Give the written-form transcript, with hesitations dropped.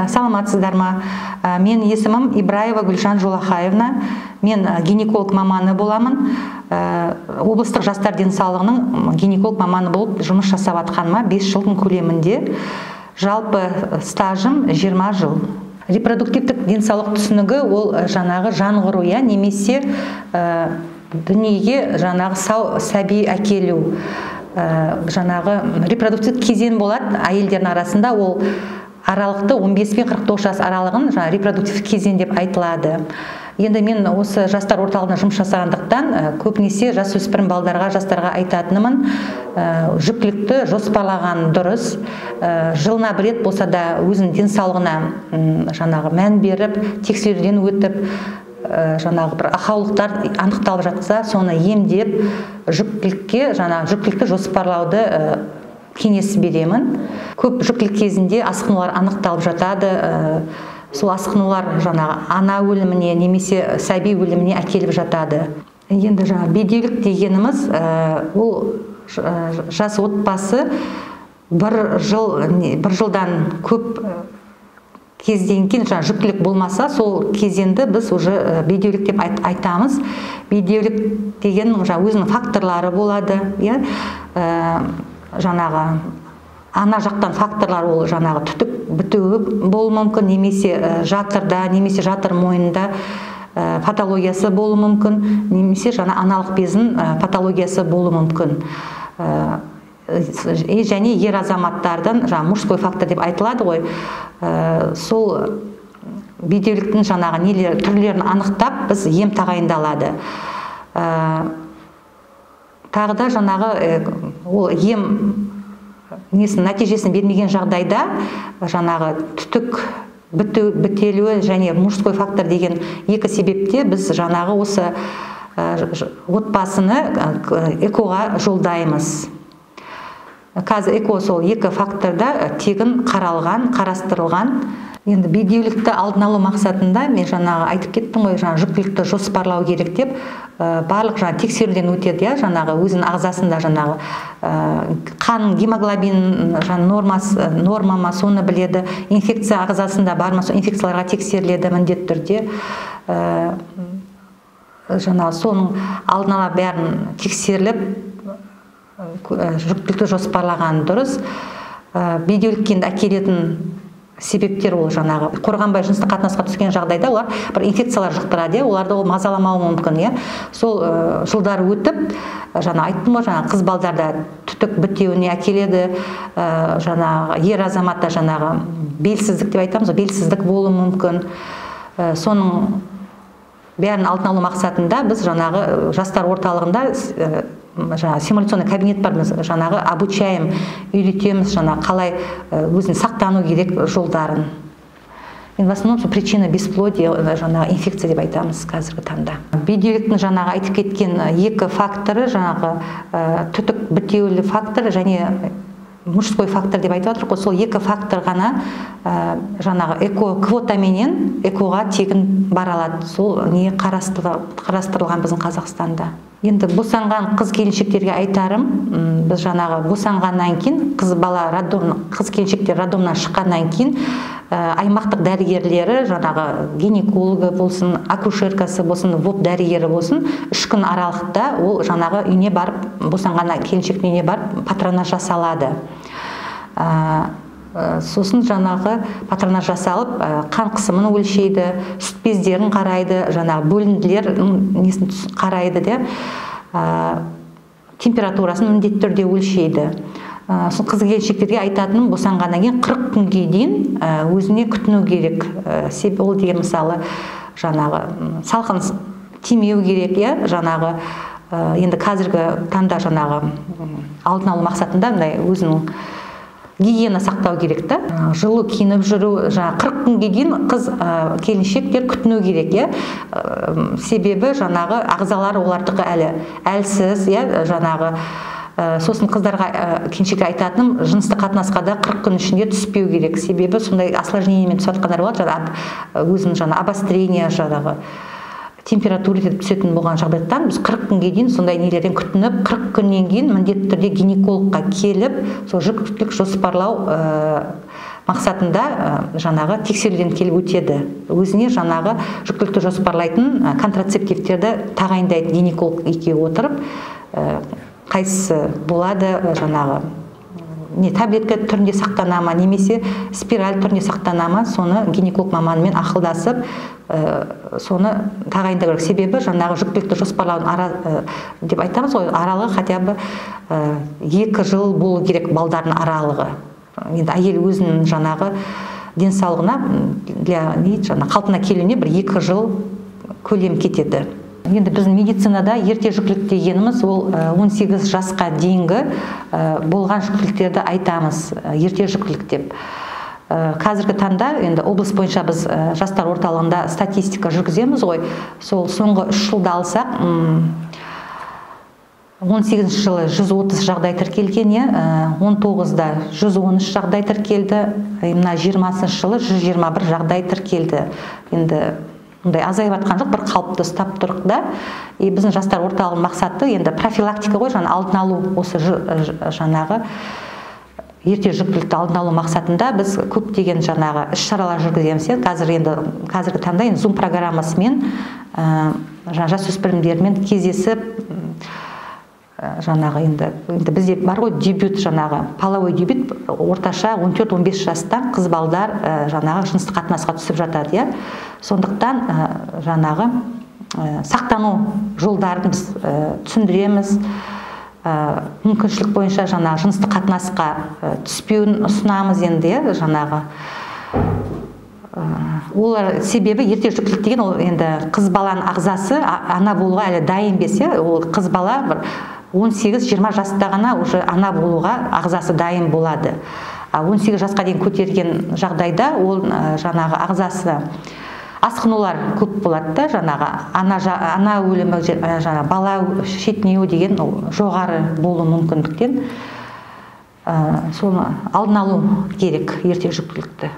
саламатсыздар ма? Мен есімім Ибраева Гүлжан Жолахаевна. Мен гинеколог маманы боламын. Облыстық жастар денсаулығының гинеколог маманы болып жұмыс жасап атқаныма 5 жылдың көлемінде. Жалпы стажым 20 жыл. Репродуктивтік денсаулық түсінігі ол жаңағы жаңғыру, немесе дүниеге жаңағы сау сәби әкелу. Жаңағы репродуктивтік кезең болады әйелдердің арасында, ол аралықты 15 пен 49 жас аралығын репродуктивтік кезең деп айтылады. Енді мен осы жастар орталығына жұмыс жасағандықтан көбінесе жасөспірім балдарға, жастарға айтатынымын, жүктілікті жоспарлаған дұрыс. Жылына бір рет болса да өзінің денсаулығына жаңағы мән беріп, тексеруден өтіп, жаңағы бір ақаулықтар анықталып жатса, соны емдеп, жүктілікті жоспарлауды кеңес беремін. Көп жүктілік кезінде асқынулар анықталып жатады. Сол асқынулар жаңағы ана өліміне немесе сәби өліміне әкеліп жатады. Енді жаңағы бедеулік дегеніміз, ол жас отбасы бір жылдан көп кезден кейін жүктілік болмаса, сол кезеңді біз уже бедеулік деп айтамыз. Бедеулік деген өзінің факторлары болады. Жаңағы ана жақтан факторлар, ол жаңағы түтік бітуі болуы мүмкін, немесе жатырда, немесе жатыр мойнында патологиясы болуы мүмкін, немесе аналық бездің патологиясы болуы мүмкін. Және ер азаматтардан мужской фактор деп айтылады ғой. Сол бедеуліктің жаңағы түрлерін анықтап, біз ем тағайындалады. Тағы да жаңағы ол ем нәтижесін бермеген жағдайда жаңағы түтік бітелуі және мужской фактор деген екі себепте біз жаңағы осы отбасыны экоға жолдаймыз. Қазір эко сол екі факторда тегін қарастырылған. Енді бедеулікті алдын алу мақсатында мен жаңағы айтып кеттім ғой, жүктілікті жоспарлау керек деп, барлық тексеруден өтеді, жаңағы өзінің ағзасында жаңағы қан гемоглобин нормама соны біледі, инфекция ағзасында бар ма, инфекцияларға тексеріледі міндетті түрде. Жаңағы соның алдын ала бәрін тексеріліп, жүктілікті жоспарлаған дұрыс. Бедеулікке әкелетін себептер ол жаңағы қорғанбай жыныстық қатынасқа түскен жағдайда олар бір инфекциялар жұқтырады, оларды ол мазаламауы мүмкін. Сол жылдар өтіп, айттым ғой, қыз балдарда түтік бітеуіне әкеледі, ер азаматта белсіздік деп айтамыз, белсіздік болуы мүмкін. Соның бәрін алдын алу мақсатында біз жастар орталығында симуляционный кабинет бар, обучаем, үйретеміз, қалай өзін сақтану керек жолдарын. В основном причина бесплодия, инфекция деп айтамыз қазіргі таңда. Бедеуліктің айтып кеткен екі факторы, түтік бітеулі фактор және мужской фактор деп айтып жатыр. Сол екі фактор ғана эко квотаменен экоға тегін бара алады. Сол не қарастырылған біздің Қазақстанда. Енді босанған қыз келіншектерге айтарым, біз босанғаннан кейін, қыз келіншектер роддомнан шыққаннан кейін, аймақтық дәрігерлері, гинекологы болсын, акушеркасы болсын, воп дәрігері болсын, 3 күн аралықта ол үйіне барып, босанған келіншектің үйіне барып, патронаж жасалады. Сосын патронаж жасалып, қан қысымын өлшейді, сүт бездерін қарайды, бөлінділер қарайды, температурасын міндетті түрде өлшейді. Қыз келіншектерге айтатыным, босанғаннан кейін 40 күнге дейін өзіне күтіну керек. Себебі ол деген мысалы салқын тимеу керек, енді қазіргі таңда алдын алу мақсатында өзінің гигиена сақтау керек та. Жылы киініп жүру, 40 күнге дейін қыз келіншектер күтіну керек, себебі ағзалары олардығы әлсіз, сосын қыздарға келіншекке айтатыным, жыныстық қатынасқа да 40 күн ішінде түспеу керек, себебі сондай осложнениемен түсатқандар болады, өзінің обострение, температура түсетін болған жағдайдан біз 40 күнге дейін сондай нелерден күтініп, 40 күннен кейін міндетті түрде гинекологқа келіп, сол жүктілік жоспарлау мақсатында жаңағы тексеруден келіп өтеді. Өзіне жаңағы жүктілікті жоспарлайтын контрацептивтерді тағайындайды гинеколог екеуі отырып, қайсысы болады, жаңағы не таблетка түрінде сақтана ма, немесе спираль түрінде сақтана ма, соны гинеколог маманымен ақылдасып, соны тағайындау керек. Себебі жаңағы жүктілікті жоспарлаудың деп айтамыз ғой, аралығы хотя бы 2 жыл болу керек, балдардың аралығы. Енді әйел өзінің жаңағы денсаулығына, қалпына келуіне бір 2 жыл көлем кетеді. Енді біздің медицинада ерте жүктілік дегеніміз ол 18 жасқа дейінгі болған жүктіліктерді айтамыз, ерте жүктілік деп. Қазіргі таңда енді облыс бойынша біз жастар орталығында статистика жүргіземіз ғой. Сол соңғы 3 жылда алсақ, 18 жылы 130 жағдай тіркелген, 19-да 113 жағдай тіркелді, 20 жылы 121 жағдай тіркелді. Енді мұндай азайып жатқан жоқ, бір қалыпты ұстап тұрық да. Біздің жастар орталығының мақсаты енді профилактика ғой, алдын алу, осы жаңағы ерте жүктілікті алдын алу мақсатында біз көптеген жаңағы іс-шаралар жүргіземіз. Қазіргі таңда Zoom программасымен жасөспірімдермен кездесіп, жаңағы енді бізде бар ғой дебют, жаңағы половой дебют, орташа 14-15 жастан қыз балдар жаңағы жыныстық қатынасқа түсіп жатады. Сондықтан жаңағы сақтану жолдарын біз түсіндіреміз, мүмкіншілік бойынша жаңағы жыныстық қатынасқа түспеуін ұсынамыз. Енді жаңағы олар себебі ерте жүктілік деген ол енді қыз баланың ағзасы ана болуға әлі дайын емес. Ол қыз бала бір 18-20 жаста ғана уже ана болуға ағзасы дайын болады. 18 жасқа дейін көтерген жағдайда ол жаңағы ағзасы асқынулар көп болады да, жаңағы ана өлімі, жаңағы бала шетінеу деген жоғары болу мүмкіндіктен соны алдын алу керек, ерте жүктілікті.